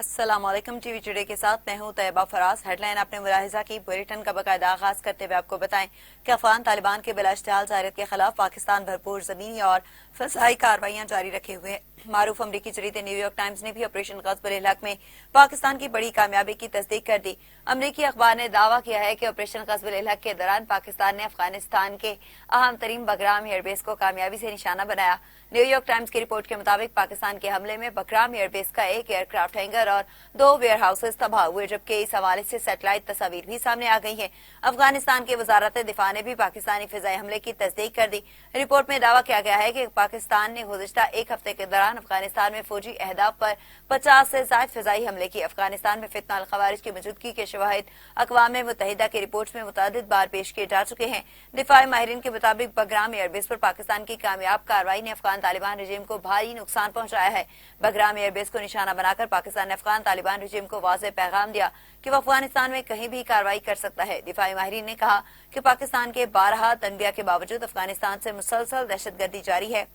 अस्सलाम वालेकुम। TV today के साथ मैं हूं तैयबा फराज। हेडलाइन आपने मुलाहिजा की। बुलेटिन का बाकायदा आगाज करते हुए आपको बताएं कि अफगान तालिबान के बिलाइश्तिहाल जायरत के खिलाफ पाकिस्तान भरपूर जमीनी और फसाई कार्रवाइयां जारी रखे हुए है। मारूफ अमरीकी जरीदे न्यूयॉर्क टाइम्स ने भी ऑपरेशन ग़ज़ब-उल-हक़ में पाकिस्तान की बड़ी कामयाबी की तस्दीक कर दी। अमरीकी अखबार ने दावा किया है कि ऑपरेशन ग़ज़ब-उल-हक़ के दौरान पाकिस्तान ने अफगानिस्तान के अहम तरीन बगराम एयरबेस को कामयाबी से निशाना बनाया। न्यूयॉर्क टाइम्स की रिपोर्ट के मुताबिक पाकिस्तान के हमले में बगराम एयरबेस का एक एयरक्राफ्ट हैंगर और 2 वेयर हाउसेस तबाह हुए, जबकि इस हवाले से सैटेलाइट तस्वीर भी सामने आ गई है। अफगानिस्तान की वजारत दिफा ने भी पाकिस्तानी फिजाई हमले की तस्दीक कर दी। रिपोर्ट में दावा किया गया है कि पाकिस्तान ने गुज़िश्ता एक हफ्ते के दौरान अफगानिस्तान में फौजी अहदाफ पर 50 से ज्यादा फिजाई हमले किए। अफगानिस्तान में फितना अल खवारिज की मौजूदगी के शवाहिद अक़वाम मुत्तहिदा की रिपोर्ट में मुतअद्दिद बार पेश किए जा चुके हैं। दिफाई माहिरीन के मुताबिक बगराम एयरबेस पर पाकिस्तान की कामयाब कार्रवाई ने अफगान तालिबान रजीम को भारी नुकसान पहुंचाया है। बगराम एयरबेस को निशाना बनाकर पाकिस्तान ने अफगान तालिबान रजीम को वाज़ेह पैगाम दिया कि वह अफगानिस्तान में कहीं भी कार्रवाई कर सकता है। दिफाई माहिरीन ने कहा कि पाकिस्तान के 12 तनबिया के बावजूद अफगानिस्तान से मुसलसल दहशतगर्दी जारी है,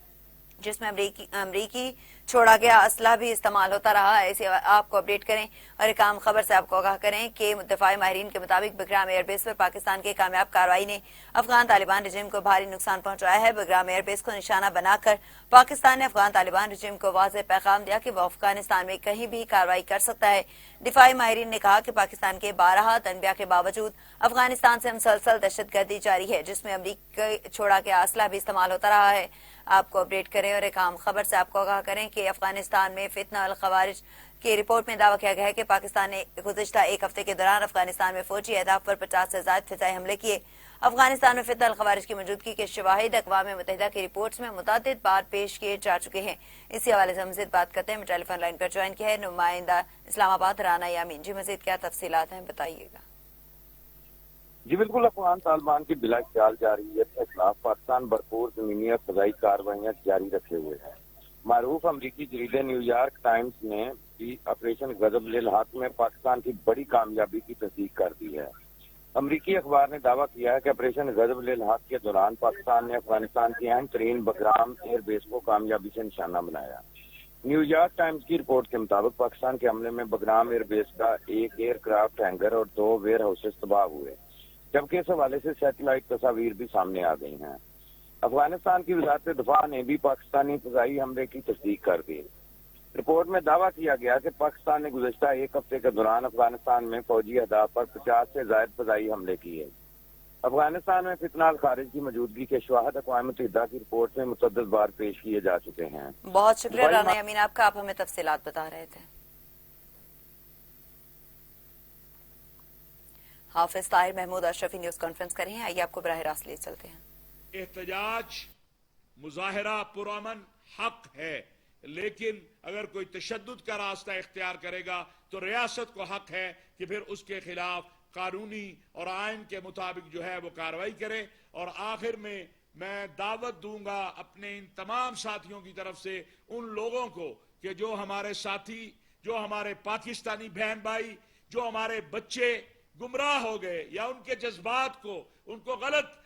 जिसमें अमरीकी छोड़ा गया असला भी इस्तेमाल होता रहा है। इसे आपको अपडेट करें और एक आम खबर से आपको आगाह करें कि दफाई माहिरीन के मुताबिक बगराम एयरबेस पर पाकिस्तान की कामयाब कार्रवाई ने अफगान तालिबान रजीम को भारी नुकसान पहुंचाया है। बगराम एयरबेस को निशाना बनाकर पाकिस्तान ने अफगान तालिबान रजीम को वाज़ेह पैगाम दिया कि वह अफगानिस्तान में कहीं भी कार्रवाई कर सकता है। दिफाई माहिरीन ने कहा कि पाकिस्तान के 12 तनबिया के बावजूद अफगानिस्तान से मुसलसल दहशतगर्दी जारी है, जिसमें अमरीकी छोड़ा गया असला भी इस्तेमाल होता रहा है। आपको अपडेट करें और एक आम खबर से आपको आगाह करें कि अफगानिस्तान में फितना अल खवारिज की रिपोर्ट में दावा किया गया है कि पाकिस्तान ने गुज़िश्ता एक हफ्ते के दौरान अफगानिस्तान में फौजी अहदाफ पर 50 से ज्यादा फिजाई हमले किए। अफगानिस्तान में फितना अल खवारिज की मौजूदगी के शवाहिद अक़वाम मुत्तहिदा की रिपोर्ट्स में मुतअद्दिद बार पेश किए जा चुके हैं। इसी हवाले से मज़ीद बात करते हैं। टेलीफोन लाइन पर ज्वाइन किया है नुमाइंदा इस्लामाबाद राना यामीन जी। मज़ीद क्या तफसीलात हैं, बताइएगा। जी बिल्कुल, अफगान तालिबान की बिलाइख्तियाल जारहियत के खिलाफ पाकिस्तान भरपूर ज़मीनी और फ़ज़ाई कार्रवाइयाँ जारी रखे हुए है। मारूफ अमरीकी जरीदे न्यूयॉर्क टाइम्स ने भी ऑपरेशन ग़ज़ब-उल-हक़ में पाकिस्तान की बड़ी कामयाबी की तस्दीक कर दी है। अमरीकी अखबार ने दावा किया है कि ऑपरेशन ग़ज़ब-उल-हक़ के दौरान पाकिस्तान ने अफगानिस्तान की अहम तरीन बगराम एयरबेस को कामयाबी से निशाना बनाया। न्यूयॉर्क टाइम्स की रिपोर्ट के मुताबिक पाकिस्तान के हमले में बगराम एयरबेस का एक एयरक्राफ्ट हैंगर और 2 वेयर हाउसेस तबाह हुए, जबकि इस हवाले से सैटेलाइट तस्वीर भी सामने आ गई हैं। अफगानिस्तान की वजारत दिफा ने भी पाकिस्तानी फ़ज़ाई हमले की तस्दीक कर दी। रिपोर्ट में दावा किया गया कि पाकिस्तान ने गुज़िश्ता एक हफ्ते के दौरान अफगानिस्तान में फौजी अहदाफ पर 50 से ज्यादा फ़ज़ाई हमले किए। अफगानिस्तान में फितना अल खारिज की मौजूदगी के शवाहिद अक़वाम मुत्तहिदा की रिपोर्ट में मुतअद्दिद बार पेश किए जा चुके हैं। बहुत शुक्रिया राना यामीन आपका, आप हमें तफसीलात बता रहे थे। हाफिज ताहिर महमूद अशरफी न्यूज कॉन्फ्रेंस कर रहे हैं, आइए आपको बराह रास्त ले चलते हैं। एहतजाज मुजाहरा पुरअमन हक है, लेकिन अगर कोई तशद्दुद का रास्ता इख्तियार करेगा तो रियासत को हक है कि फिर उसके खिलाफ कानूनी और आइन के मुताबिक जो है वो कार्रवाई करे। और आखिर में मैं दावत दूंगा अपने इन तमाम साथियों की तरफ से उन लोगों को कि जो हमारे साथी, जो हमारे पाकिस्तानी बहन भाई, जो हमारे बच्चे गुमराह हो गए या उनके जज्बात को, उनको गलत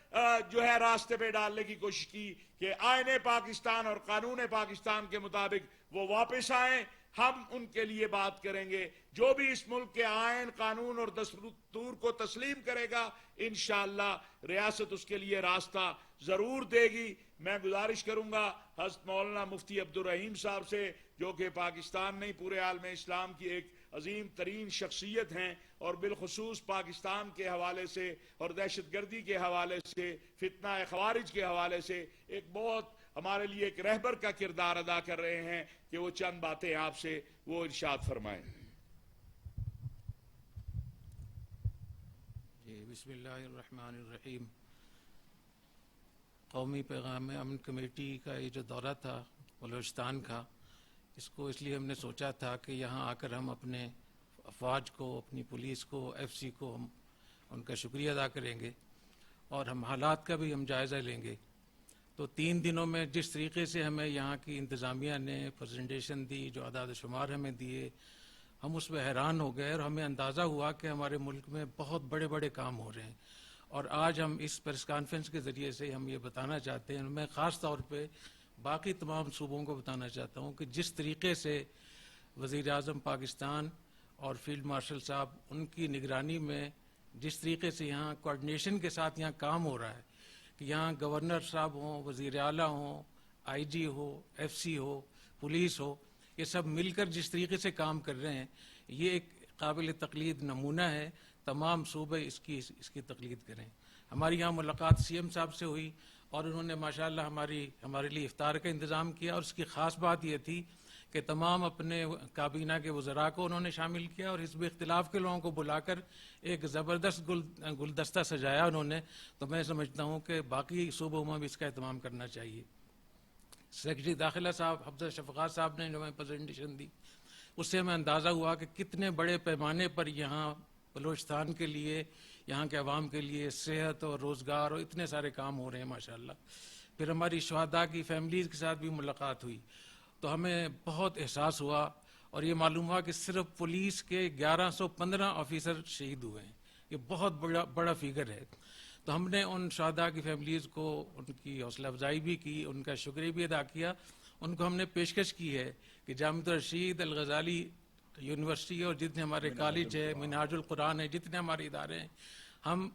जो है रास्ते पे डालने की कोशिश की कि आईने पाकिस्तान और कानून पाकिस्तान के मुताबिक वो वापस आए, हम उनके लिए बात करेंगे। जो भी इस मुल्क के आइन, कानून और दस्तूर को तस्लीम करेगा, इंशाअल्लाह रियासत उसके लिए रास्ता जरूर देगी। मैं गुजारिश करूंगा हज़रत मौलाना मुफ्ती अब्दुल रहीम साहब से, जो कि पाकिस्तान नहीं पूरे आलम इस्लाम की एक अजीम तरीन शख्सियत हैं और बिलखुसूस पाकिस्तान के हवाले से और दहशतगर्दी के हवाले से, फितना खवारिज के हवाले से एक बहुत हमारे लिए एक रहबर का किरदार अदा कर रहे हैं, कि वो चंद बातें आपसे वो इरशाद फरमाएं। बिस्मिल्लाहिर्रहमानिर्रहीम। कौमी पैगाम अमन कमेटी का ये जो दौरा था बलूचिस्तान का, इसको इसलिए हमने सोचा था कि यहाँ आकर हम अपने अफवाज को, अपनी पुलिस को, FC को हम उनका शुक्रिया अदा करेंगे और हम हालात का भी हम जायज़ा लेंगे। तो 3 दिनों में जिस तरीके से हमें यहाँ की इंतज़ामिया ने प्रेजेंटेशन दी, जो अदाद शुमार हमें दिए, हम उसमें हैरान हो गए और हमें अंदाज़ा हुआ कि हमारे मुल्क में बहुत बड़े बड़े काम हो रहे हैं। और आज हम इस प्रेस कॉन्फ्रेंस के ज़रिए से हम ये बताना चाहते हैं, मैं ख़ास तौर पे बाकी तमाम सूबों को बताना चाहता हूँ कि जिस तरीके से وزیر اعظم پاکستان اور فیلڈ مارشل صاحب ان کی نگرانی میں جس طریقے سے یہاں کوآرڈینیشن کے ساتھ یہاں کام ہو رہا ہے کہ یہاں گورنر صاحب ہوں، وزیر اعلیٰ ہوں، آئی جی ہو، ایف سی ہو، پولیس ہو، یہ سب مل کر جس طریقے سے کام کر رہے ہیں، یہ ایک قابل تقلید نمونہ ہے. تمام صوبے اس کی تقلید کریں. ہماری یہاں ملاقات سی ایم صاحب سے ہوئی اور انہوں نے ماشاءاللہ ہمارے لیے افطار کا انتظام کیا، اور اس کی خاص بات یہ تھی کہ تمام اپنے کابینہ کے وزراء کو انہوں نے شامل کیا اور حزب اختلاف کے لوگوں کو بلا کر ایک زبردست گلدستہ سجایا انہوں نے. تو میں سمجھتا ہوں کہ باقی صوبوں میں بھی اس کا اہتمام کرنا چاہیے. سیکرٹری داخلہ صاحب حفظہ شفقات صاحب نے جو ہمیں پریزنٹیشن دی، اس سے ہمیں اندازہ ہوا کہ کتنے بڑے پیمانے پر یہاں بلوچستان کے لیے، یہاں کے عوام کے لیے صحت اور روزگار اور اتنے سارے کام ہو رہے ہیں ماشاءاللہ. پھر ہماری شہداء کی فیملیز کے ساتھ بھی ملاقات ہوئی تو ہمیں بہت احساس ہوا اور یہ معلوم ہوا کہ صرف پولیس کے 1115 آفیسر شہید ہوئے ہیں. یہ بہت بڑا فگر ہے. تو ہم نے ان شہداء کی فیملیز کو ان کی حوصلہ افزائی بھی کی، ان کا شکریہ بھی ادا کیا. ان کو ہم نے پیشکش کی ہے کہ جامعۃ الرشید، الغزالی یونیورسٹی اور جتنے ہمارے کالج ہے، منہاج القرآن ہے، جتنے ہمارے ادارے ہیں، ہم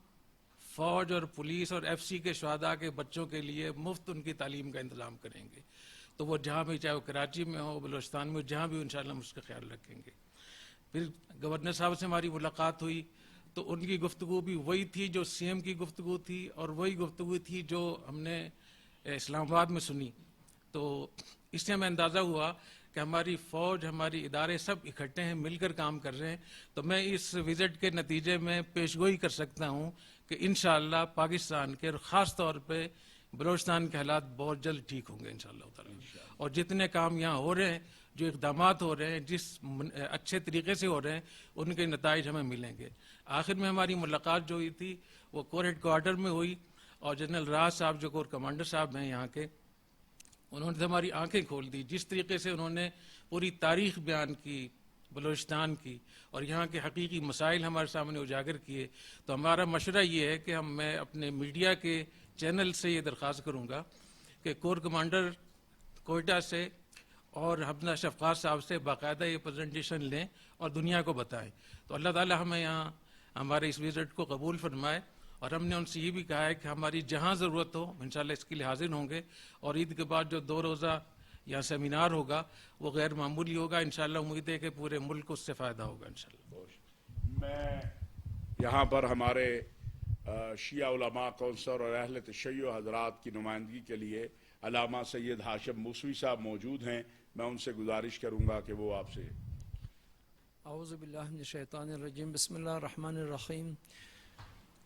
فوج اور پولیس اور ایف سی کے شہداء کے بچوں کے لیے مفت ان کی تعلیم کا انتظام کریں گے. تو وہ جہاں بھی، چاہے وہ کراچی میں ہو، بلوچستان میں، جہاں بھی انشاءاللہ ہم اس کا خیال رکھیں گے. پھر گورنر صاحب سے ہماری ملاقات ہوئی تو ان کی گفتگو بھی وہی تھی جو سی ایم کی گفتگو تھی اور وہی گفتگو تھی جو ہم نے اسلام آباد میں سنی. تو اس سے ہمیں اندازہ ہوا کہ ہماری فوج، ہماری ادارے سب اکٹھے ہیں، مل کر کام کر رہے ہیں. تو میں اس وزٹ کے نتیجے میں پیشگوئی کر سکتا ہوں کہ انشاءاللہ پاکستان کے اور خاص طور پہ بلوچستان کے حالات بہت جلد ٹھیک ہوں گے انشاءاللہ تعالی. اور جتنے کام یہاں ہو رہے ہیں، جو اقدامات ہو رہے ہیں، جس اچھے طریقے سے ہو رہے ہیں، ان کے نتائج ہمیں ملیں گے. آخر میں ہماری ملاقات جو ہوئی تھی وہ کور ہیڈ کوارٹر میں ہوئی اور جنرل راز صاحب جو کور کمانڈر صاحب ہیں یہاں کے، انہوں نے ہماری آنکھیں کھول دی. جس طریقے سے انہوں نے پوری تاریخ بیان کی بلوچستان کی اور یہاں کے حقیقی مسائل ہمارے سامنے اجاگر کیے. تو ہمارا مشورہ یہ ہے کہ میں اپنے میڈیا کے چینل سے یہ درخواست کروں گا کہ کور کمانڈر کوئٹہ سے اور حفظہ شفقات صاحب سے باقاعدہ یہ پریزنٹیشن لیں اور دنیا کو بتائیں. تو اللہ تعالی ہمیں یہاں ہمارے اس وزٹ کو قبول فرمائے. اور ہم نے ان سے یہ بھی کہا ہے کہ ہماری جہاں ضرورت ہو انشاءاللہ اس کے لیے حاضر ہوں گے. اور عید کے بعد جو 2 روزہ یا سیمینار ہوگا وہ غیر معمولی ہوگا. انشاءاللہ امید ہے کہ پورے ملک کو اس سے فائدہ ہوگا انشاءاللہ. میں یہاں پر ہمارے شیعہ علماء کونسل اور اہل تشیع حضرات کی نمائندگی کے لیے علامہ سید ہاشم موسوی صاحب موجود ہیں. میں ان سے گزارش کروں گا کہ وہ آپ سے. اعوذ باللہ من الشیطان الرجیم. بسم اللہ الرحمن الرحیم.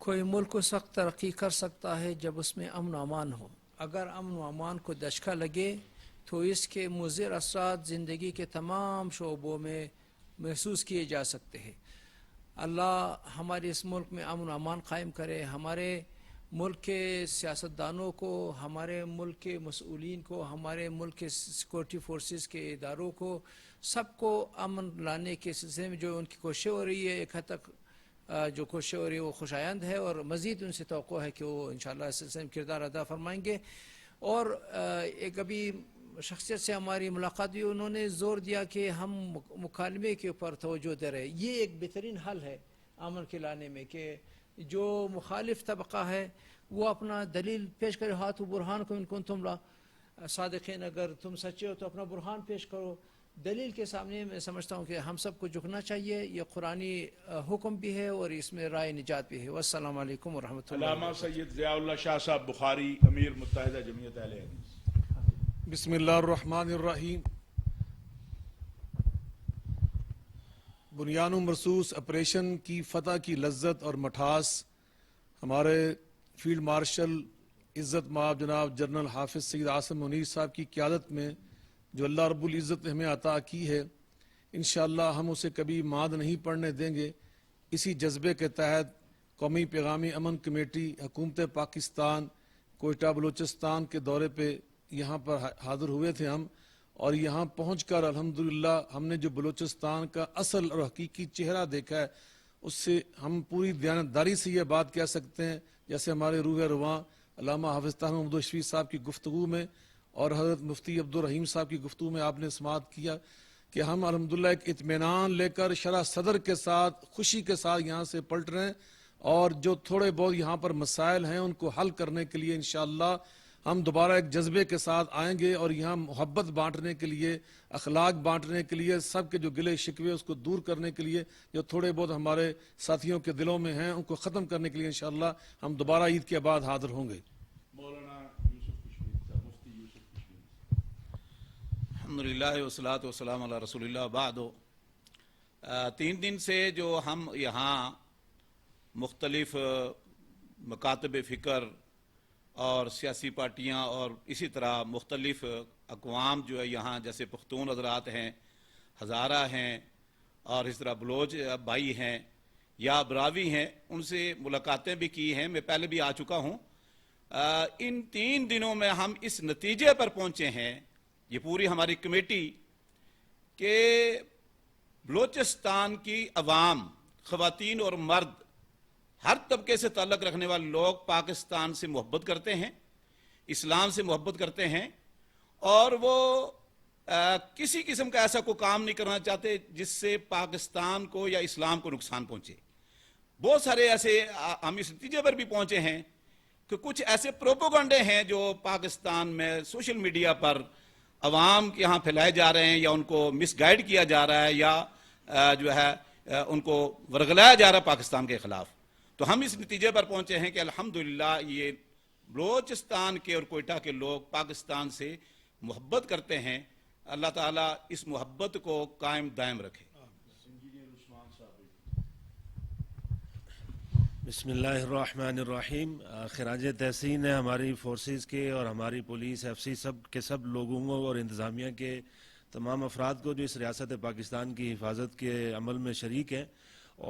کوئی ملک اس وقت ترقی کر سکتا ہے جب اس میں امن و امان ہو. اگر امن و امان کو دھچکا لگے تو اس کے مضر اثرات زندگی کے تمام شعبوں میں محسوس کیے جا سکتے ہیں. اللہ ہمارے اس ملک میں امن و امان قائم کرے. ہمارے ملک کے سیاستدانوں کو، ہمارے ملک کے مسئولین کو، ہمارے ملک کے سیکورٹی فورسز کے اداروں کو، سب کو امن لانے کے سلسلے میں جو ان کی کوشش ہو رہی ہے، ایک حد تک جو کوشش ہو رہی ہے وہ خوشایند ہے اور مزید ان سے توقع ہے کہ وہ انشاءاللہ اس سلسلے میں کردار ادا فرمائیں گے. اور ایک ابھی شخصیت سے ہماری ملاقات ہوئی، انہوں نے زور دیا کہ ہم مکالمے کے اوپر توجہ دے رہے. یہ ایک بہترین حل ہے امن کے لانے میں کہ جو مخالف طبقہ ہے وہ اپنا دلیل پیش کرے. ہاتھ و برہان کو ان کو تم صادقین، اگر تم سچے ہو تو اپنا برہان پیش کرو. دلیل کے سامنے میں سمجھتا ہوں کہ ہم سب کو جھکنا چاہیے. یہ قرآنی حکم بھی ہے اور اس میں رائے نجات بھی ہے. والسلام علیکم ورحمۃ اللہ. علامہ سید ضیاء اللہ شاہ صاحب بخاری، امیر متحدہ جمعیت اہل حدیث. بسم اللہ الرحمن الرحیم. بنیان و مرصوص آپریشن کی فتح کی لذت اور مٹھاس ہمارے فیلڈ مارشل عزت مآب جناب جنرل حافظ سید عاصم منیر صاحب کی قیادت میں جو اللہ رب العزت نے ہمیں عطا کی ہے، انشاءاللہ ہم اسے کبھی ماد نہیں پڑنے دیں گے. اسی جذبے کے تحت قومی پیغامی امن کمیٹی حکومت پاکستان کوئٹہ بلوچستان کے دورے پہ یہاں پر حاضر ہوئے تھے ہم. اور یہاں پہنچ کر الحمدللہ ہم نے جو بلوچستان کا اصل اور حقیقی چہرہ دیکھا ہے، اس سے ہم پوری دیانتداری سے یہ بات کہہ سکتے ہیں، جیسے ہمارے روح رواں علامہ حافظ طاہر محمد شفیع صاحب کی گفتگو میں اور حضرت مفتی عبدالرحیم صاحب کی گفتگو میں آپ نے سماعت کیا کہ ہم الحمدللہ ایک اطمینان لے کر شرح صدر کے ساتھ خوشی کے ساتھ یہاں سے پلٹ رہے ہیں، اور جو تھوڑے بہت یہاں پر مسائل ہیں ان کو حل کرنے کے لیے انشاءاللہ ہم دوبارہ ایک جذبے کے ساتھ آئیں گے، اور یہاں محبت بانٹنے کے لیے، اخلاق بانٹنے کے لیے، سب کے جو گلے شکوے اس کو دور کرنے کے لیے، جو تھوڑے بہت ہمارے ساتھیوں کے دلوں میں ہیں ان کو ختم کرنے کے لیے انشاءاللہ ہم دوبارہ عید کے بعد حاضر ہوں گے۔ الحمدللہ والصلاۃ والسلام علی رسول اللہ بعد۔ 3 دن سے جو ہم یہاں مختلف مکاتب فکر اور سیاسی پارٹیاں اور اسی طرح مختلف اقوام جو ہے یہاں، جیسے پختون حضرات ہیں، ہزارہ ہیں، اور اس طرح بلوچ بھائی ہیں یا براوی ہیں، ان سے ملاقاتیں بھی کی ہیں، میں پہلے بھی آ چکا ہوں۔ ان 3 دنوں میں ہم اس نتیجے پر پہنچے ہیں، یہ پوری ہماری کمیٹی، کہ بلوچستان کی عوام، خواتین اور مرد، ہر طبقے سے تعلق رکھنے والے لوگ پاکستان سے محبت کرتے ہیں، اسلام سے محبت کرتے ہیں، اور وہ کسی قسم کا ایسا کوئی کام نہیں کرنا چاہتے جس سے پاکستان کو یا اسلام کو نقصان پہنچے۔ بہت سارے ایسے ہم اس نتیجے پر بھی پہنچے ہیں کہ کچھ ایسے پروپیگنڈے ہیں جو پاکستان میں سوشل میڈیا پر عوام کے یہاں پھیلائے جا رہے ہیں، یا ان کو مس گائیڈ کیا جا رہا ہے، یا جو ہے ان کو ورگلایا جا رہا ہے پاکستان کے خلاف۔ تو ہم اس نتیجے پر پہنچے ہیں کہ الحمدللہ یہ بلوچستان کے اور کوئٹہ کے لوگ پاکستان سے محبت کرتے ہیں۔ اللہ تعالیٰ اس محبت کو قائم دائم رکھے۔ بسم اللہ الرحمن الرحیم۔ خراج تحسین ہے ہماری فورسز کے اور ہماری پولیس، ایف سی سب کے سب لوگوں اور انتظامیہ کے تمام افراد کو جو اس ریاست پاکستان کی حفاظت کے عمل میں شریک ہیں،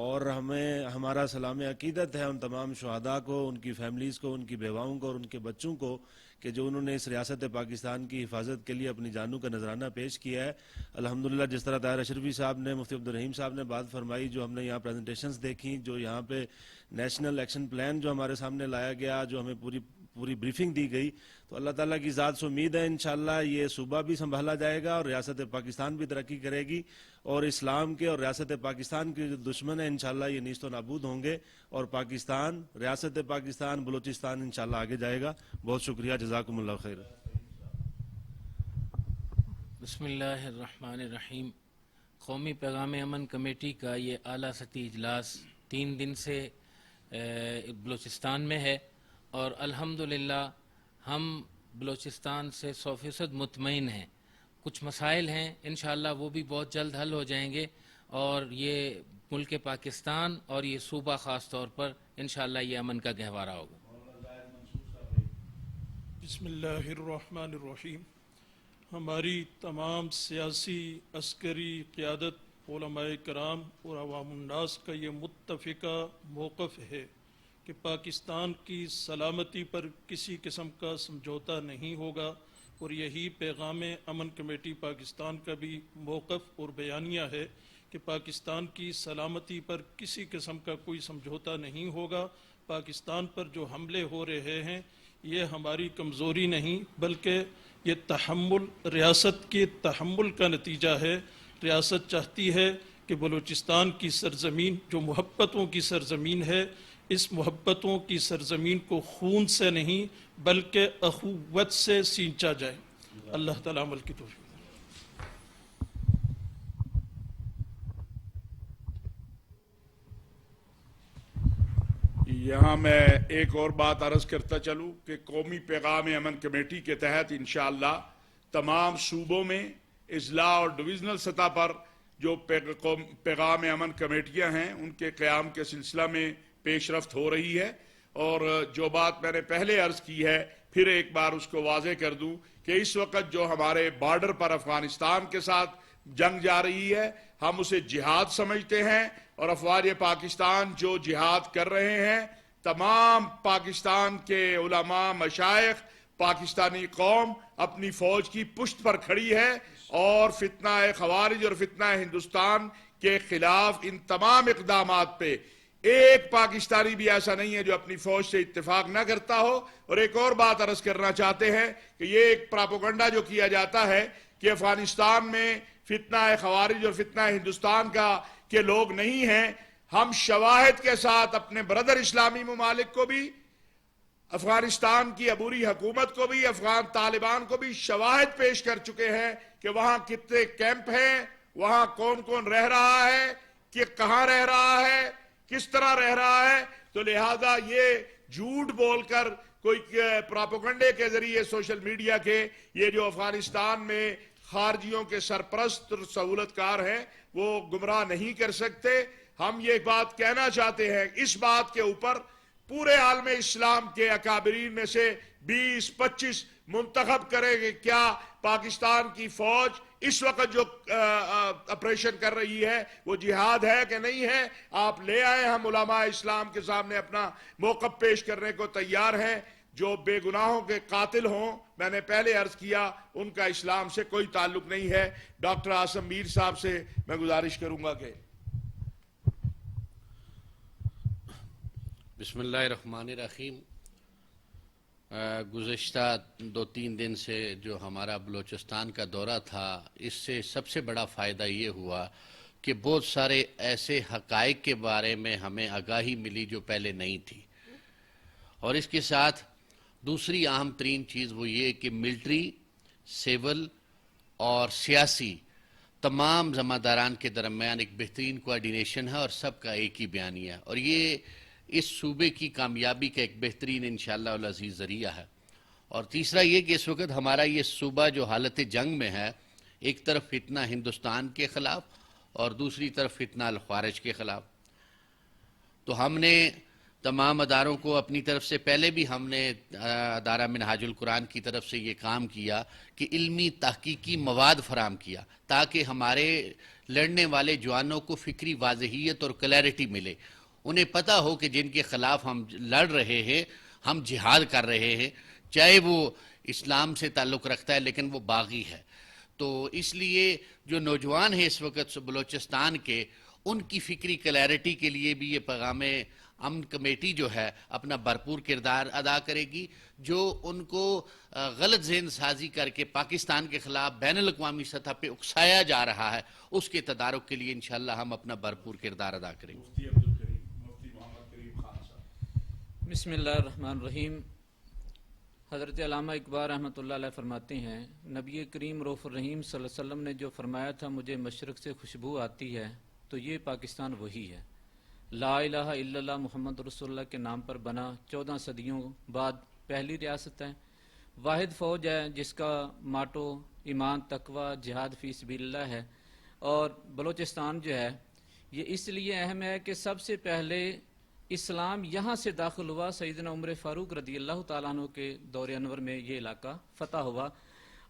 اور ہمیں ہمارا سلام عقیدت ہے ان تمام شہداء کو، ان کی فیملیز کو، ان کی بیواؤں کو اور ان کے بچوں کو، کہ جو انہوں نے اس ریاست پاکستان کی حفاظت کے لیے اپنی جانوں کا نذرانہ پیش کیا ہے۔ الحمدللہ جس طرح طاہر اشرفی صاحب نے، مفتی عبدالرحیم صاحب نے بات فرمائی، جو ہم نے یہاں پریزنٹیشنز دیکھی، جو یہاں پہ نیشنل ایکشن پلان جو ہمارے سامنے لایا گیا، جو ہمیں پوری بریفنگ دی گئی، تو اللہ تعالیٰ کی ذات سے امید ہے انشاءاللہ یہ صوبہ بھی سنبھالا جائے گا اور ریاست پاکستان بھی ترقی کرے گی، اور اسلام کے اور ریاست پاکستان کے جو دشمن ہیں انشاءاللہ یہ نیست و نابود ہوں گے، اور پاکستان، ریاست پاکستان، بلوچستان انشاءاللہ آگے جائے گا۔ بہت شکریہ، جزاکم اللہ خیر۔ بسم اللہ الرحمن الرحیم۔ قومی پیغام امن کمیٹی کا یہ اعلیٰ سطحی اجلاس 3 دن سے بلوچستان میں ہے، اور الحمدللہ ہم بلوچستان سے 100% مطمئن ہیں۔ کچھ مسائل ہیں انشاءاللہ وہ بھی بہت جلد حل ہو جائیں گے، اور یہ ملک پاکستان اور یہ صوبہ خاص طور پر انشاءاللہ یہ امن کا گہوارہ ہوگا۔ بسم اللہ الرحمن الرحیم۔ ہماری تمام سیاسی، عسکری قیادت، علماء کرام اور عوام الناس کا یہ متفقہ موقف ہے کہ پاکستان کی سلامتی پر کسی قسم کا سمجھوتا نہیں ہوگا، اور یہی پیغام امن کمیٹی پاکستان کا بھی موقف اور بیانیہ ہے کہ پاکستان کی سلامتی پر کسی قسم کا کوئی سمجھوتا نہیں ہوگا۔ پاکستان پر جو حملے ہو رہے ہیں یہ ہماری کمزوری نہیں بلکہ یہ تحمل، ریاست کے تحمل کا نتیجہ ہے۔ ریاست چاہتی ہے کہ بلوچستان کی سرزمین جو محبتوں کی سرزمین ہے، اس محبتوں کی سرزمین کو خون سے نہیں بلکہ اخوت سے سینچا جائے۔ اللہ تعالیٰ عمل کی توفیق۔ یہاں میں ایک اور بات عرض کرتا چلوں کہ قومی پیغام امن کمیٹی کے تحت انشاءاللہ تمام صوبوں میں اضلاع اور ڈویژنل سطح پر جو پیغام امن کمیٹیاں ہیں ان کے قیام کے سلسلہ میں پیش رفت ہو رہی ہے، اور جو بات میں نے پہلے عرض کی ہے پھر ایک بار اس کو واضح کر دوں کہ اس وقت جو ہمارے بارڈر پر افغانستان کے ساتھ جنگ جا رہی ہے ہم اسے جہاد سمجھتے ہیں، اور افواج پاکستان جو جہاد کر رہے ہیں، تمام پاکستان کے علماء، مشائخ، پاکستانی قوم اپنی فوج کی پشت پر کھڑی ہے، اور فتنہ خوارج اور فتنہ ہندوستان کے خلاف ان تمام اقدامات پہ ایک پاکستانی بھی ایسا نہیں ہے جو اپنی فوج سے اتفاق نہ کرتا ہو۔ اور ایک اور بات عرض کرنا چاہتے ہیں کہ یہ ایک پراپوگنڈا جو کیا جاتا ہے کہ افغانستان میں फितना खवारिज और फितना हिंदुस्तान का के लोग नहीं हैं। हम शवाहिद के साथ अपने ब्रदर इस्लामी ममालिक को भी, अफगानिस्तान की अबूरी हुकूमत को भी, अफगान तालिबान को भी शवाहिद पेश कर चुके हैं कि वहां कितने कैंप हैं, वहां कौन कौन रह रहा है, कि कहां रह रहा है, किस तरह रह रहा है। तो लिहाजा ये झूठ बोलकर कोई प्रोपेगेंडे के जरिए सोशल मीडिया के ये जो अफगानिस्तान में खारजियों के सरपरस्त और सहूलतकार हैं वो गुमराह नहीं कर सकते। हम ये बात कहना चाहते हैं, इस बात के ऊपर पूरे आलम इस्लाम के अकाबरीन में से 20-25 मुंतखब करेंगे क्या पाकिस्तान की फौज इस वक्त जो ऑपरेशन कर रही है वो जिहाद है कि नहीं है। आप ले आए, हम उलमा इस्लाम के सामने अपना मौक़िफ़ पेश करने को तैयार हैं। जो बेगुनाहों के कातिल हों, मैंने पहले अर्ज किया, उनका इस्लाम से कोई ताल्लुक नहीं है। डॉक्टर आसम मीर साहब से मैं गुजारिश करूंगा कि बिस्मिल्लाहिर्रहमानिर्रहीम। गुज़श्ता 2-3 दिन से जो हमारा बलूचिस्तान का दौरा था, इससे सबसे बड़ा फ़ायदा ये हुआ कि बहुत सारे ऐसे हक़ाइक़ के बारे में हमें आगाही मिली जो पहले नहीं थी। और इसके साथ दूसरी अहम तरीन चीज़ वो ये कि मिलिट्री, सिविल और सियासी तमाम ज़िम्मेदारान के दरमियान एक बेहतरीन कोऑर्डिनेशन है और सबका एक ही बयानिया है, और ये इस सूबे की कामयाबी का एक बेहतरीन इंशाअल्लाह अल अज़ीज़ ज़रिया है। और तीसरा ये कि इस वक्त हमारा ये सूबा जो हालत जंग में है, एक तरफ फितना हिंदुस्तान के ख़िलाफ़ और दूसरी तरफ फितना अल ख़वारिज के ख़िलाफ़। तो हमने तमाम अदारों को अपनी तरफ से, पहले भी हमने अदारा मिनहाजुल कुरान की तरफ से ये काम किया कि इल्मी तहकीकी मवाद फराम किया ताकि हमारे लड़ने वाले जवानों को फ़िक्री वाज़हियत और क्लैरिटी मिले। उन्हें पता हो कि जिनके ख़िलाफ़ हम लड़ रहे हैं, हम जिहाद कर रहे हैं, चाहे वो इस्लाम से ताल्लुक़ रखता है लेकिन वो बागी है। तो इसलिए जो नौजवान हैं इस वक्त बलूचिस्तान के, उनकी फ़िक्री क्लैरिटी के लिए भी ये पैगाम अमन कमेटी जो है अपना भरपूर किरदार अदा करेगी। जो उनको गलत ज़हन साजी करके पाकिस्तान के ख़िलाफ़ बैनुल अक़वामी सतह पर उकसाया जा रहा है, उसके तदारुक के लिए इंशाअल्लाह हम अपना भरपूर किरदार अदा करेंगे। बिस्मिल्लाहिर्रहमानिर्रहीम। हज़रत अल्लामा इक़बाल रहमतुल्लाह अलैह फरमाते हैं, नबी करीम रऊफ़ुर रहीम सल्लल्लाहु अलैहि वसल्लम ने जो फरमाया था मुझे मशरक़ से खुशबू आती है, तो ये पाकिस्तान वही है। ला इलाहा इल्लल्लाह मुहम्मद रसूलुल्लाह के नाम पर बना 14 सदियों बाद पहली रियासत है। वाहिद फ़ौज है जिसका माटो ईमान, तकवा, जिहाद फ़ी सबिलिल्लाह है। और बलूचिस्तान जो है ये इसलिए अहम है कि सबसे पहले इस्लाम यहाँ से दाखिल हुआ। सैयदना उमर फ़ारूक रदी अल्लाह ताला अन्हु के दौर अनवर में ये इलाका फ़तह हुआ।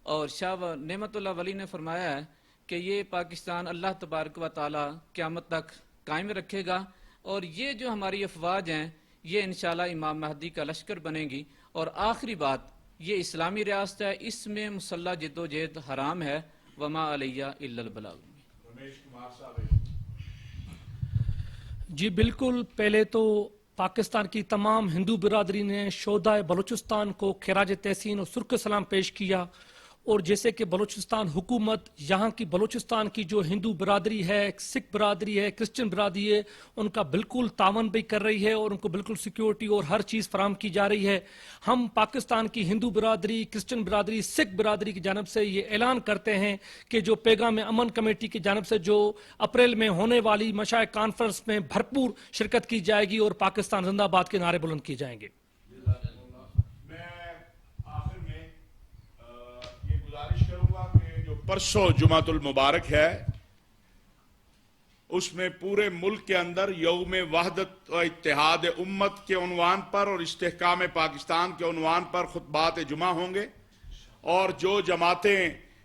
और शाह नेमतुल्लाह वली ने फरमाया है कि ये पाकिस्तान अल्लाह तबारक व तआला क़यामत तक कायम रखेगा। और ये जो हमारी अफवाज हैं ये इंशाअल्लाह इमाम महदी का लश्कर बनेगी। और आखिरी बात, ये इस्लामी रियासत है, इसमें मुसल्ला जिद्दोजहद हराम है। वमा अलैया इल्लल बलाग। जी बिल्कुल। पहले तो पाकिस्तान की तमाम हिंदू बिरादरी ने शोधा बलूचिस्तान को खिराज तहसीन और सुर्ख सलाम पेश किया। और जैसे कि बलूचिस्तान हुकूमत, यहाँ की बलूचिस्तान की जो हिंदू बिरादरी है, सिख बिरादरी है, क्रिश्चियन बिरादरी है, उनका बिल्कुल तावन भी कर रही है और उनको बिल्कुल सिक्योरिटी और हर चीज़ फराम की जा रही है। हम पाकिस्तान की हिंदू बिरादरी, क्रिश्चियन बिरादरी, सिख बिरादरी की जानब से ये ऐलान करते हैं कि जो पैगाम अमन कमेटी की जानब से जो अप्रैल में होने वाली मशाए कॉन्फ्रेंस में भरपूर शिरकत की जाएगी और पाकिस्तान जिंदाबाद के नारे बुलंद किए जाएंगे। परसों जुमातुल मुबारक है, उसमें पूरे मुल्क के अंदर यौम वहदत व इत्तेहाद उम्मत के उन्वान पर और इस्तेहकाम पाकिस्तान के उन्वान पर खुतबात जुमा होंगे। और जो जमातें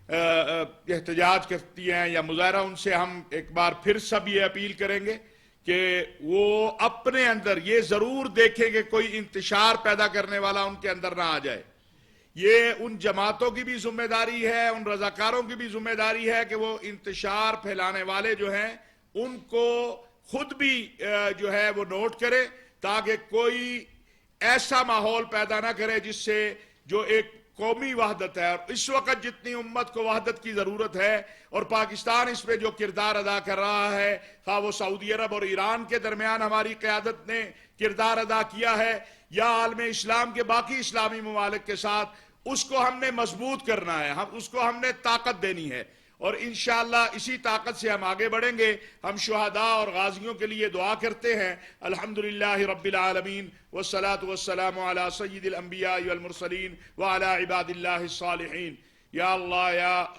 एहतजाज करती हैं या मुजाहरा, उनसे हम एक बार फिर सब ये अपील करेंगे कि वो अपने अंदर ये जरूर देखें कि कोई इंतशार पैदा करने वाला उनके अंदर ना आ जाए। ये उन जमातों की भी जिम्मेदारी है, उन रजाकारों की भी जिम्मेदारी है कि वो इंतशार फैलाने वाले जो हैं उनको खुद भी जो है वो नोट करे, ताकि कोई ऐसा माहौल पैदा ना करे जिससे जो एक कौमी वहदत है और इस वक्त जितनी उम्मत को वहदत की जरूरत है और पाकिस्तान इस पे जो किरदार अदा कर रहा है, खा वो सऊदी अरब और ईरान के दरमियान हमारी क़यादत ने किरदार अदा किया है या आलम इस्लाम के बाकी इस्लामी ममालिक के साथ, उसको हमने मजबूत करना है, उसको हमने ताकत देनी है और इंशाअल्लाह इसी ताकत से हम आगे बढ़ेंगे। हम शुहदा और गाजियों के लिए दुआ करते हैं। अल्हम्दुलिल्लाहि रब्बिल आलमीन वस्सलातु वस्सलामु अला सय्यिदिल अंबिया वल मुरसलीन व अला इबादिल्लाहिस सालिहीन। या अल्लाह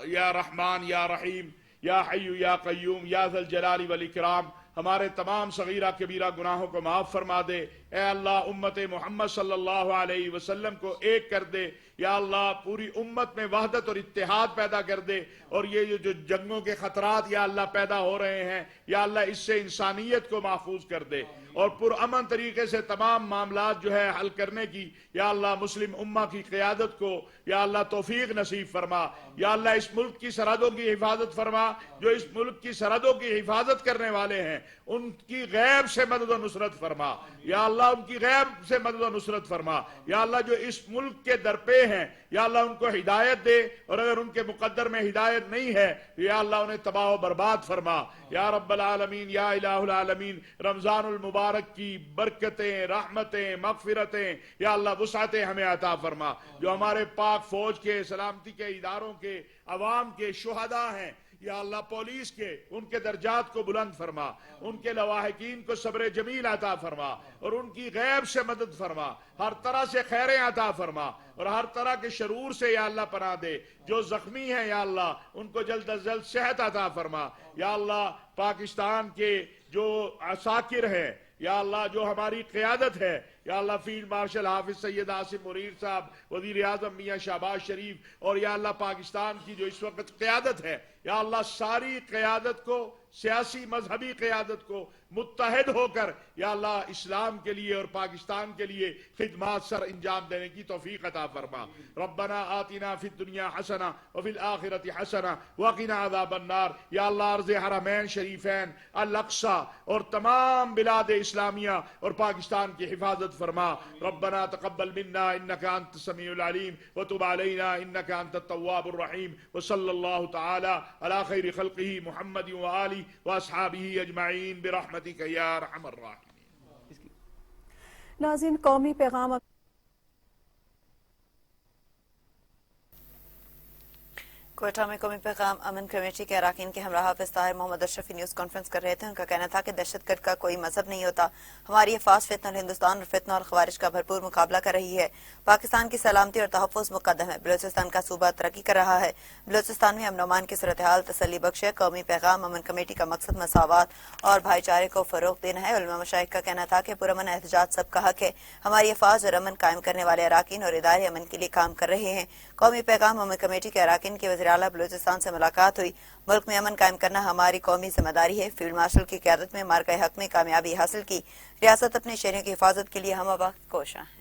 या रहमान या रहीम या हय्यु या क़य्यूम या ज़ल जलाली वल इकराम, हमारे तमाम सगीरा कबीरा गुनाहों को माफ फरमा दे। ए अल्लाह उम्मत मोहम्मद सल्लल्लाहु अलैहि वसल्लम को एक कर दे। या अल्लाह पूरी उम्मत में वहदत और इत्तेहाद पैदा कर दे और ये जो जंगों के खतरात या अल्लाह पैदा हो रहे हैं, या अल्लाह इससे इंसानियत को महफूज कर दे और पुरअमन तरीके से तमाम मामलात जो है हल करने की या अल्लाह मुस्लिम उम्मा की क़यादत को या अल्लाह तौफीक नसीब फरमा। या अल्लाह इस मुल्क की सरहदों की हिफाजत फरमा। जो इस मुल्क की सरहदों की हिफाजत करने वाले हैं उनकी गैब से मदद और नुसरत फरमा। या अल्लाह उनकी गैब से मदद और नुसरत फरमा। या अल्लाह जो इस मुल्क के दरपे हैं, या अल्लाह उनको हिदायत दे और अगर उनके मुकद्दर में हिदायत नहीं है तो या अल्लाह उन्हें तबाह व बर्बाद फरमा। या रब्बल आलमीन या इलाहुल आलमीन, रमजानुल मुबारक की बरकतें, रहमतें, मगफिरतें या अल्लाह वुसअतें हमें अता फरमा। जो हमारे पाक फौज के, सलामती के इदारों के, अवाम के, शुहदा हैं, या अल्लाह पुलिस के, उनके दर्जात को बुलंद फरमा, उनके लवाहिकीन को सब्र जमील अता फरमा और उनकी गैब से मदद फरमा। हर तरह से खैरें अता फरमा और हर तरह के शरूर से या अल्लाह पनाह दे। जो जख्मी हैं या अल्लाह उनको जल्द अज जल्द सेहत अता फरमा। या अल्लाह पाकिस्तान के जो असाकिर हैं, या अल्लाह जो हमारी क़यादत है, या अल्लाह फील्ड मार्शल हाफिज सैयद आसिम मुनीर साहब, वज़ीर आज़म मियाँ शहबाज शरीफ और या अल्लाह पाकिस्तान की जो इस वक्त क़यादत है, या अल्लाह सारी क़यादत को, सियासी मजहबी क़यादत को मुत्तहिद होकर या अल्लाह इस्लाम के लिए और पाकिस्तान के लिए खिदमात सर अंजाम देने की तौफीक अता फरमा। रब्बना आतिना फिद दुनिया हसना व फिल आखिरति हसना व क़िना अज़ाबन नार। या अल्लाह अर्ज़ हरमैन शरीफैन, अल अक़सा और तमाम बिलाद इस्लामिया और पाकिस्तान की हिफाजत फरमा। रब्बना तक़ब्बल मिन्ना इन्नका अंतस समीउल अलीम व तुब अलैना इन्नका अंतत तव्वाबुर रहीम व सल्लल्लाहु तआला अला खैरि खल्क़िही मुहम्मद व आलिहि व अस्हाबिही अजमईन बिरहमतिका या अरहमर राहिमीन। नाज़रीन, कौमी पैगाम कोयटा में कौमी पैगाम अमन कमेटी के अरकान के हमरा हाफिज ताहिर मोहम्मद अशरफी न्यूज कॉन्फ्रेंस कर रहे थे। उनका कहना था कि दहशतगर्द का कोई मजहब नहीं होता। हमारी अफवाज फितना हिंदुस्तान और फितना और खवारिज का भरपूर मुकाबला कर रही है। पाकिस्तान की सलामती और तहफ़्फ़ुज़ मुक़द्दम है। बलूचिस्तान का सूबा तरक्की कर रहा है। बलूचिस्तान में अमन अमान की सूरत हाल तसल्ली बख्श है। कौमी पैगाम अमन कमेटी का मकसद मसावत और भाईचारे को फरोग देना है। उलमा मशाइख का कहना था कि पुरअमन एहतजाज सबका हक है। हमारी अफवाज और अमन कायम करने वाले अरकान और इदारे अमन के लिए काम कर रहे हैं। कौमी पैगाम अमन कमेटी के अरकान के वज़ीर आला बलूचिस्तान से मुलाकात हुई। मुल्क में अमन कायम करना हमारी कौमी जिम्मेदारी है। फील्ड मार्शल की क़यादत में मार्का हक में कामयाबी हासिल की। रियासत अपने शहरियों की हिफाजत के लिए हम वक्त कोशा है।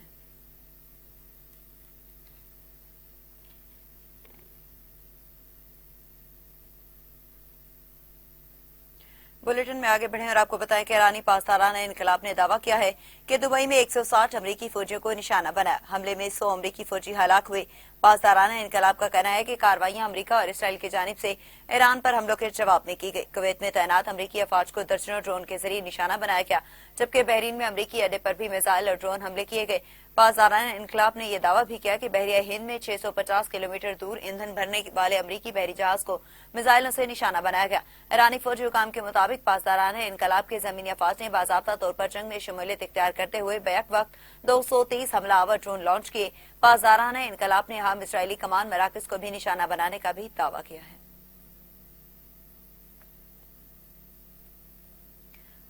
बुलेटिन में आगे बढ़ें और आपको बताएं कि ईरानी पासदाराना इनकलाब ने दावा किया है कि दुबई में 160 अमरीकी फौजियों को निशाना बनाया। हमले में 100 अमरीकी फौजी हलाक हुए। पासदाराना इनकलाब का कहना है कि कार्रवाइयां अमरीका और इसराइल की जानिब से ईरान पर हमलों के जवाब में की गई। कुवैत में तैनात अमरीकी अफवाज को दर्जनों ड्रोन के जरिए निशाना बनाया गया, जबकि बहरीन में अमरीकी अड्डे पर भी मिसाइल और ड्रोन हमले किए गए। पासदाराना इनकलाब ने यह दावा भी किया कि बहरिया हिंद में 650 किलोमीटर दूर ईंधन भरने वाले अमरीकी बहरी जहाज को मिसाइलों से निशाना बनाया गया। ईरानी फौजी हुकाम के मुताबिक पासदाराना इनकलाब के जमीनी अफवाज ने बाज़ाब्ता तौर पर जंग में शमूलियत इख्तियार करते हुए बैक वक्त 230 हमलावर ड्रोन लॉन्च किए। पासदाराना इनकलाब ने हम इसराइली कमान मराकज को भी निशाना बनाने का भी दावा किया है।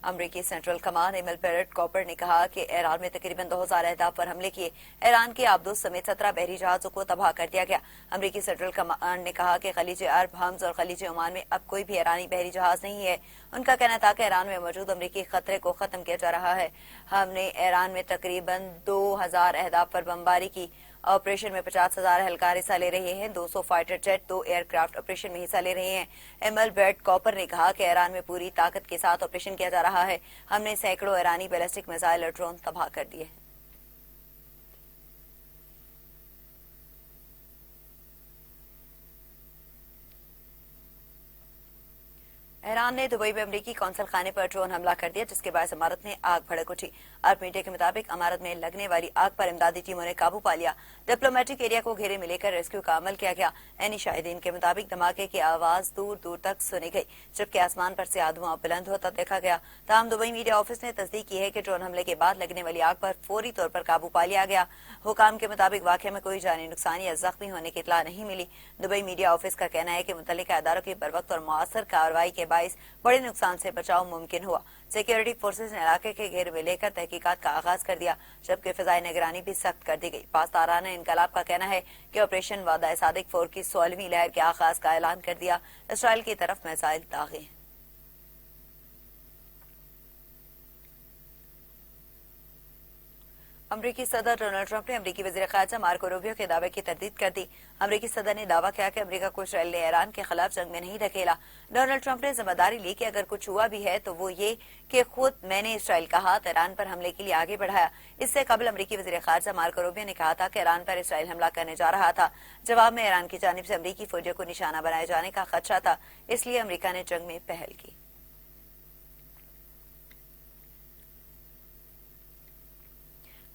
अमरीकी सेंट्रल कमान एमएल पेरेट कॉपर ने कहा कि ईरान में तकरीबन 2000 अहदाफ पर हमले किए। ईरान के आबदूस समेत 17 बहरी जहाजों को तबाह कर दिया गया। अमरीकी सेंट्रल कमान ने कहा कि खलीज अरब, हम्स और खलीज ओमान में अब कोई भी ईरानी बहरी जहाज नहीं है। उनका कहना था कि ईरान में मौजूद अमरीकी खतरे को खत्म किया जा रहा है। हमने ईरान में तकरीबन 2000 अहदाफ पर बमबारी की। ऑपरेशन में 50,000 एहलकार हिस्सा ले रहे हैं। 200 फाइटर जेट, 2 एयरक्राफ्ट ऑपरेशन में हिस्सा ले रहे हैं। एमएल बेट कॉपर ने कहा कि ईरान में पूरी ताकत के साथ ऑपरेशन किया जा रहा है। हमने सैकड़ों ईरानी बैलिस्टिक मिसाइल और ड्रोन तबाह कर दिए। ईरान ने दुबई में अमरीकी कौंसल खाने पर ड्रोन हमला कर दिया, जिसके बाद इमारत में आग भड़क उठी। अरब मीडिया के मुताबिक इमारत में लगने वाली आग पर इमदादी टीमों ने काबू पा लिया। डिप्लोमेटिक एरिया को घेरे में लेकर रेस्क्यू का अमल किया गया। ऐनी शाहिदीन के मुताबिक धमाके की आवाज दूर दूर तक सुनी गई, जबकि आसमान पर से धुआं बुलंद होता देखा गया। ताहम दुबई मीडिया ऑफिस ने तस्दीक की है कि ड्रोन हमले के बाद लगने वाली आग पर फौरी तौर पर काबू पा लिया गया। हुकाम के मुताबिक वाकये में कोई जानी नुकसान या जख्मी होने की इत्तला नहीं मिली। दुबई मीडिया ऑफिस का कहना है कि मुतल्लिका इदारों की बरवक्त और मौसर कार्रवाई के बाइस बड़े नुकसान से बचाव मुमकिन हुआ। सिक्योरिटी फोर्सेज ने इलाके के घेरे में लेकर तहकीकात का आगाज कर दिया, जबकि फिजाई निगरानी भी सख्त कर दी गई। पासदाराना इनकलाब का कहना है कि ऑपरेशन वादा सादिक 4 की 16वीं लहर के आगाज का ऐलान कर दिया। इसराइल की तरफ मिसाइल दागे। अमरीकी सदर डोनाल्ड ट्रंप ने अमरीकी वज़ीर ख़ारिजा मार्को रूबियो के दावे की तरदीद कर दी। अमरीकी सदर ने दावा किया कि अमरीका को इसराइल ने ईरान के खिलाफ जंग में नहीं धकेला। डोनाल्ड ट्रंप ने जिम्मेदारी ली कि अगर कुछ हुआ भी है तो वो ये कि खुद मैंने इसराइल का हाथ ईरान पर हमले के लिए आगे बढ़ाया। इससे कबल अमरीकी वज़ीर ख़ारिजा मार्को रूबियो ने कहा था कि ईरान पर इसराइल हमला करने जा रहा था। जवाब में ईरान की जानिब से अमरीकी फौजियों को निशाना बनाए जाने का खदशा था, इसलिए अमरीका ने जंग में पहल की।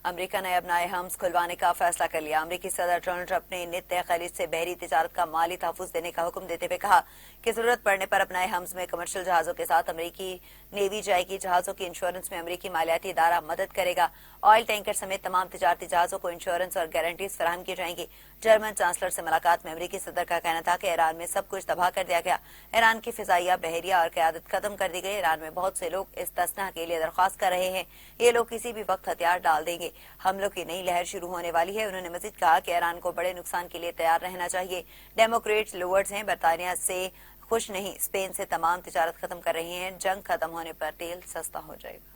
अमरीका ने अब नए हम्स खुलवाने का फैसला कर लिया। अमरीकी सदर डोनाल्ड ट्रंप ने नित्य खलीज से बहरी तिजारत का माली तहफ़्फ़ुज़ देने का हुक्म देते हुए कहा कि जरूरत पड़ने पर अपने हम्स में कमर्शियल जहाजों के साथ अमरीकी नेवी जाएगी। जहाजों की इंश्योरेंस में अमरीकी मालियाती इदारा मदद करेगा। ऑयल टैंकर समेत तमाम तिजारती जहाजों को इंश्योरेंस और गारंटीज फराहम की जाएंगी। जर्मन चांसलर से मुलाकात में अमरीकी सदर का कहना था कि ईरान में सब कुछ तबाह कर दिया गया। ईरान की फिजाइया, बहरिया और क़यादत खत्म कर दी गई। ईरान में बहुत से लोग इस तस्ना के लिए दरख्वास्त कर रहे हैं। ये लोग किसी भी वक्त हथियार डाल देंगे। हमलों की नई लहर शुरू होने वाली है। उन्होंने मजीद कहा कि ईरान को बड़े नुकसान के लिए तैयार रहना चाहिए। डेमोक्रेट्स लूवर्ड्स हैं, बरतानिया से खुश नहीं, स्पेन से तमाम तिजारत खत्म कर रही हैं। जंग खत्म होने पर तेल सस्ता हो जाएगा।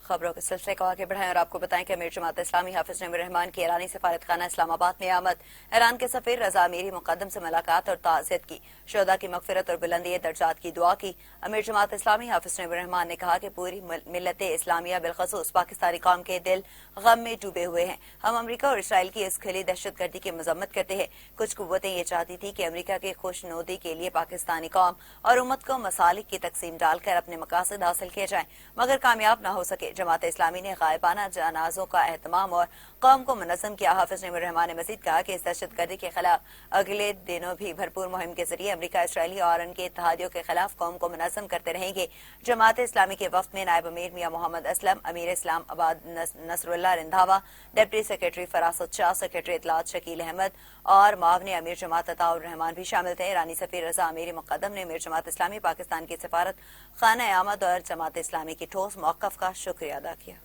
खबरों के सिलसिले को आगे बढ़ाएं और आपको बताएं कि अमीर जमात इस्लामी हाफिज नईमुर रहमान की ईरानी सफारत खाना इस्लामाबाद में आमद। ईरान के सफीर रजा अमीरी मुकद्दम से मुलाकात और ताज़ियत की। शोहदा की मगफिरत और बुलंदी दर्जात की दुआ की। अमीर जमात इस्लामी हाफिज नईमुर रहमान ने कहा कि पूरी मिल्लत इस्लामिया बिलखसूस पाकिस्तानी कौम के दिल गम में डूबे हुए हैं। हम अमरीका और इसराइल की इस खुली दहशतगर्दी की मजम्मत करते हैं। कुछ कुव्वतें ये चाहती थी कि अमरीका के खुशनुदी के लिए पाकिस्तानी कौम और उम्मत को मसालिक की तकसीम डालकर अपने मकासद हासिल किए जाएं, मगर कामयाब न हो सके। जमात इस्लामी ने गायबाना जनाजों का एहतमाम और कौम को मुनज़्ज़म किया। हाफिज नईमुर रहमान ने मजीद कहा कि इस दहशतगर्दी के खिलाफ अगले दिनों भी भरपूर मुहिम के जरिए अमरीका, इसराइली और उनके इत्तेहादियों के खिलाफ कौम को मुनज़्ज़म करते रहेंगे। जमात इस्लामी के वफ्द में नायब अमीर मियां मोहम्मद असलम, अमीर इस्लाम आबाद Nasrallah रिंधावा, deputy secretary फरासत Shah, secretary इतलात Shakeel Ahmad और मावने अमीर जमात अताउर रहमान भी शामिल थे। ईरानी सफीर रजा अमीरी मुकद्दम ने अमीर जमात इस्लामी पाकिस्तान की सफारत खाना आमद और जमात इस्लामी की ठोस मौक़िफ़ का शुक्रिया अदा किया।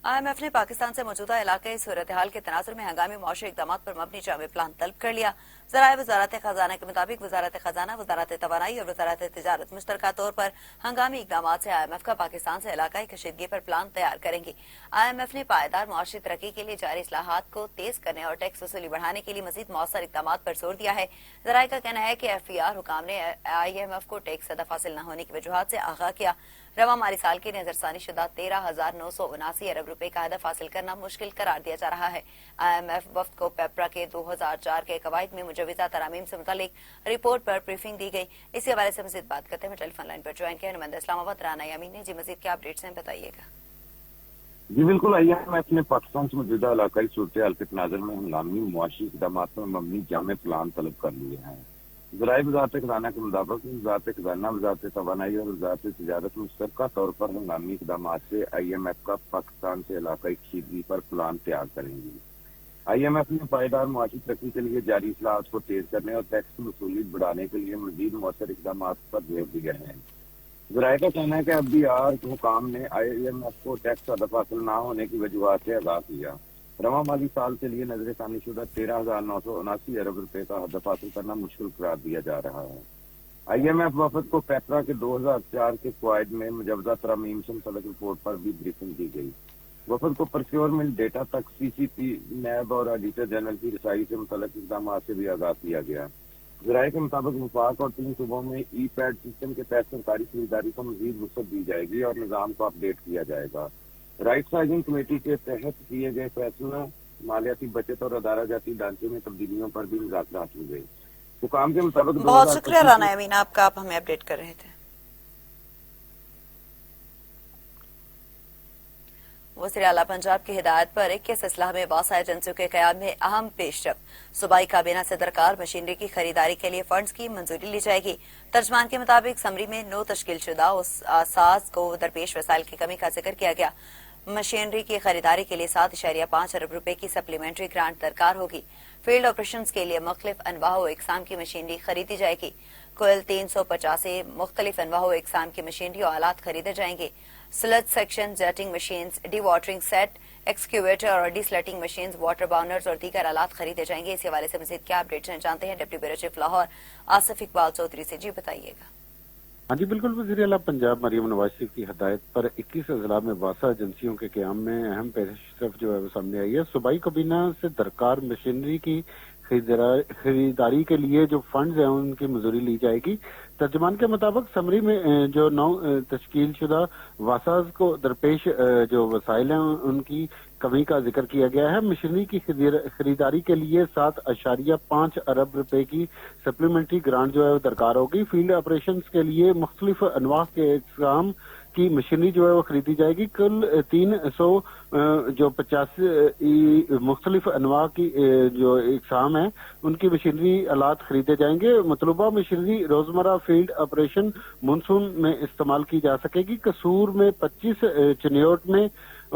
IMF ने पाकिस्तान से मौजूदा इलाके सूरत हाल के तनाजुर में हंगामी मौशी इक़दाम पर मबनी जामी प्लान तलब कर लिया। ज़राए वज़ारत ख़ज़ाना के मुताबिक वज़ारत ख़ज़ाना, वज़ारत तवानाई और वज़ारत तिजारत मुश्तरका तौर पर हंगामी इक़दाम से IMF का पाकिस्तान से इलाकाई कशीदगी पर प्लान तैयार करेंगी। IMF ने पायदार मुआशी तरक्की के लिए जारी इस्लाहात को तेज करने और टैक्स वसूली बढ़ाने के लिए मजीद मौसर इक़दाम पर जोर दिया है। ज़राए का कहना है कि FBR हुकाम ने IMF को टैक्स हदफ हासिल न होने की वजूहात से आगाह किया। रवा माली साल की नजरसानी शुदा 13,979 अरब रुपए का हदफ हासिल करना मुश्किल करार दिया जा रहा है। IMF वफ्द को पेपरा के 2004 के कवायद में मुजवजा तरामीम से मुतालिक रिपोर्ट पर ब्रीफिंग दी गई। इसी हवाले से मजीद बात करते हैं टेलीफोन लाइन पर ज्वाइन किया नुमाइंदा इस्लामाबाद राना यामीन ने। जी मजीद क्या अपडेट्स हैं बताइएगा। जी बिल्कुल, IMF ने पाकिस्तान से मौजूदा इलाकाई सूरत हाल के तनाजुर में हंगामी मुआशी इक़दाम पर मबनी जामे प्लान तलब कर लिए हैं। ذرائع وزارت خزانہ کے مطابق وزارت خزانہ، وزارت توانائی اور وزارت تجارت مشترکہ طور پر ہنگامی اقدامات سے IMF کا پاکستان سے علاقائی کشیدگی پر پلان تیار کریں گی۔ IMF نے پائیدار معاشی ترقی کے لیے جاری اصلاحات کو تیز کرنے اور ٹیکس وصولی بڑھانے کے لیے مزید مؤثر اقدامات پر زور دیا ہے۔ ذرائع کا کہنا ہے کہ اب بھی حکام نے IMF کو ٹیکس ہدف حاصل نہ ہونے کی وجوہات سے آگاہ کیا۔ رواں مالی سال کے لیے نظر ثانی شدہ 13,979 ارب روپے کا ہدف حاصل کرنا مشکل قرار دیا جا رہا ہے۔ IMF وفد کو پیپرا کے 2004 کے قواعد میں مجوزہ ترامیم سے متعلق رپورٹ پر بھی بریفنگ دی گئی۔ وفد کو پرکیورمنٹ ڈیٹا تک CCP، نیب اور آڈیٹر جنرل کی رسائی سے متعلق اقدامات سے بھی آگاہ کیا گیا۔ ذرائع کے مطابق وفاق اور 3 صوبوں میں پیڈ سسٹم کے تحت سرکاری خریداری کو مزید وسعت دی جائے گی اور نظام کو اپ ڈیٹ کیا جائے گا۔ رائٹ سائزنگ کمیٹی کے تحت کیے گئے فیصلوں، مالیاتی بچت اور ادارہ جاتی ڈھانچے میں تبدیلیوں پر بھی مذاکرات ہوئے۔ حکام کے مطابق بہت شکریہ رانا امین، آپ ہمیں اپ ڈیٹ کر رہے تھے۔ وزیر اعلیٰ پنجاب کی ہدایت پر 21 اضلاع میں واسطہ ایجنسیوں کے قیام میں اہم پیش رفت۔ صوبائی کابینہ سے درکار مشینری کی خریداری کے لیے فنڈز کی منظوری لی جائے گی۔ ترجمان کے مطابق سمری میں 9 تشکیل شدہ ساز کو درپیش وسائل کی کمی کا ذکر کیا گیا۔ مشینری کی خریداری کے لیے 7.5 ارب روپے کی سپلیمنٹری گرانٹ درکار ہوگی۔ فیلڈ آپریشنز کے لیے مختلف انواع و اقسام کی مشینری خریدی جائے گی۔ کل 385 مختلف انواع و اقسام کی مشینری اور آلات خریدے جائیں گے۔ Sludge section, jetting machines, dewatering set, excavator اور desilting machines, water bowsers اور دیگر آلات خریدے جائیں گے۔ اس حوالے سے مزید کیا اپڈیٹس ہیں جانتے ہیں deputy bureau chief Lahore Asif Iqbal Chaudhry سے۔ جی بتائیے گا۔ ہاں جی بالکل، وزیر اعلیٰ پنجاب مریم نواز شریف کی ہدایت پر 21 اضلاع میں واسطہ ایجنسیوں کے قیام میں اہم پیش رفت جو ہے وہ سامنے آئی ہے۔ صوبائی کابینہ سے درکار مشینری کی خریداری کے لیے جو فنڈز ہیں ان کی منظوری لی جائے گی۔ ترجمان کے مطابق سمری میں جو 9 تشکیل شدہ واساز کو درپیش جو وسائل ہیں ان کی کمی کا ذکر کیا گیا ہے۔ مشینری کی خریداری کے لیے 7.5 ارب روپے کی سپلیمنٹری گرانٹ جو ہے وہ درکار ہوگی۔ فیلڈ آپریشنز کے لیے مختلف انواع کے اقسام کی مشینری جو ہے وہ خریدی جائے گی۔ کل 385 مختلف انواع کی جو اقسام ہیں ان کی مشینری آلات خریدے جائیں گے۔ مطلوبہ مشینری روزمرہ فیلڈ آپریشن مونسون میں استعمال کی جا سکے گی۔ قصور میں 25، چنیوٹ میں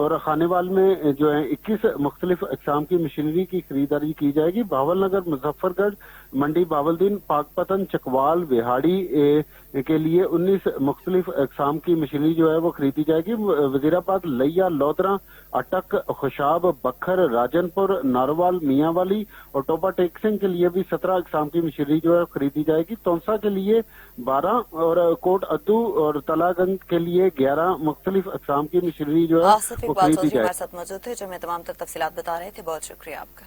اور خانیوال میں جو ہے 21 مختلف اقسام کی مشینری کی خریداری کی جائے گی۔ بہاول نگر، مظفر گڑھ، منڈی باولدین، پاک پتن، چکوال، وہاڑی کے لیے 19 مختلف اقسام کی مشینری جو ہے وہ خریدی جائے گی۔ وزیر آباد، لیا، لودرا، اٹک، خوشاب، بکھر، راجن پور، ناروال، میاں والی اور ٹوپا ٹیکسنگ کے لیے بھی 17 اقسام کی مشینری جو ہے خریدی جائے گی۔ تونسا کے لیے 12 اور کوٹ ادو اور تلا گنج کے لیے 11 مختلف اقسام کی مشینری جو ہے وہ خریدی جائے گی۔ ہمارے ساتھ موجود تھے جو ہمیں تمام تر تفصیلات بتا رہے تھے، بہت شکریہ آپ کا۔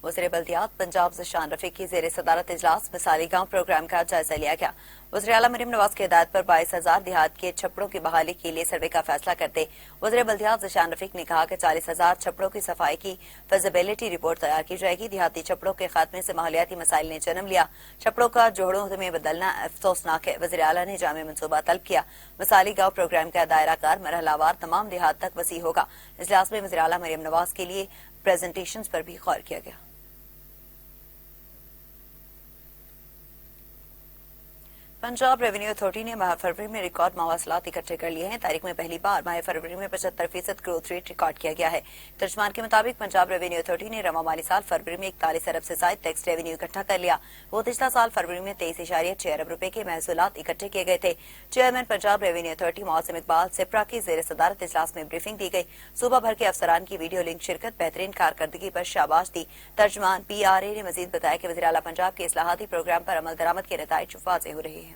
وزیر بلدیات پنجاب ذیشان رفیق کی زیر صدارت اجلاس مثالی گاؤں پروگرام کا جائزہ لیا گیا۔ وزیر اعلیٰ مریم نواز کی ہدایت پر 22,000 دیہات کے چھپڑوں کی بحالی کے لیے سروے کا فیصلہ کرتے وزیر بلدیات ذیشان رفیق نے کہا کہ 40,000 چھپڑوں کی صفائی کی فیزیبلٹی رپورٹ تیار کی جائے گی۔ دیہاتی چھپڑوں کے خاتمے سے ماحولیاتی مسائل نے جنم لیا۔ چھپڑوں کا جوڑوں میں بدلنا افسوسناک ہے۔ وزیر اعلیٰ نے جامع منصوبہ طلب کیا۔ مثالی گاؤں پروگرام کا دائرہ کار مرحلہ وار تمام دیہات تک وسیع ہوگا۔ اجلاس میں وزیر اعلیٰ مریم نواز کے لیے پریزنٹیشنز پر بھی غور کیا گیا۔ پنجاب ریونیو اتھارٹی نے ماہ فروری میں ریکارڈ مواصلات اکٹھے کر لیے ہیں۔ تاریخ میں پہلی بار ماہ فروری میں 75% گروتھ ریٹ ریکارڈ کیا گیا ہے۔ ترجمان کے مطابق پنجاب ریونیو اتھارٹی نے رواں مالی سال فروری میں 41 ارب سے زائد ٹیکس ریونیو اکٹھا کر لیا۔ گزشتہ سال فروری میں 23.6 ارب روپے کے محصولات اکٹھے کیے گئے تھے۔ چیئرمین پنجاب ریونیو اتھارٹی معظم اقبال سپرا کی زیر صدارت اجلاس میں بریفنگ دی گئی۔ صوبہ بھر کے افسران کی ویڈیو لنک شرکت بہترین کارکردگی پر شاباش دی۔ ترجمان PRA نے مزید بتایا کہ وزیر اعلیٰ پنجاب کے اصلاحاتی پروگرام پر عمل درآمد کے نتائج واضح ہو رہے ہیں۔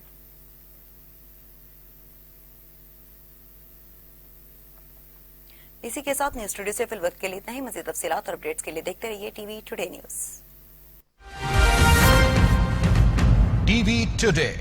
اسی کے ساتھ نیوز اسٹوڈیو سے فی الوقت کے لیے اتنا ہی۔ مزید تفصیلات اور اپڈیٹس کے لیے دیکھتے رہیے TV today news. TV today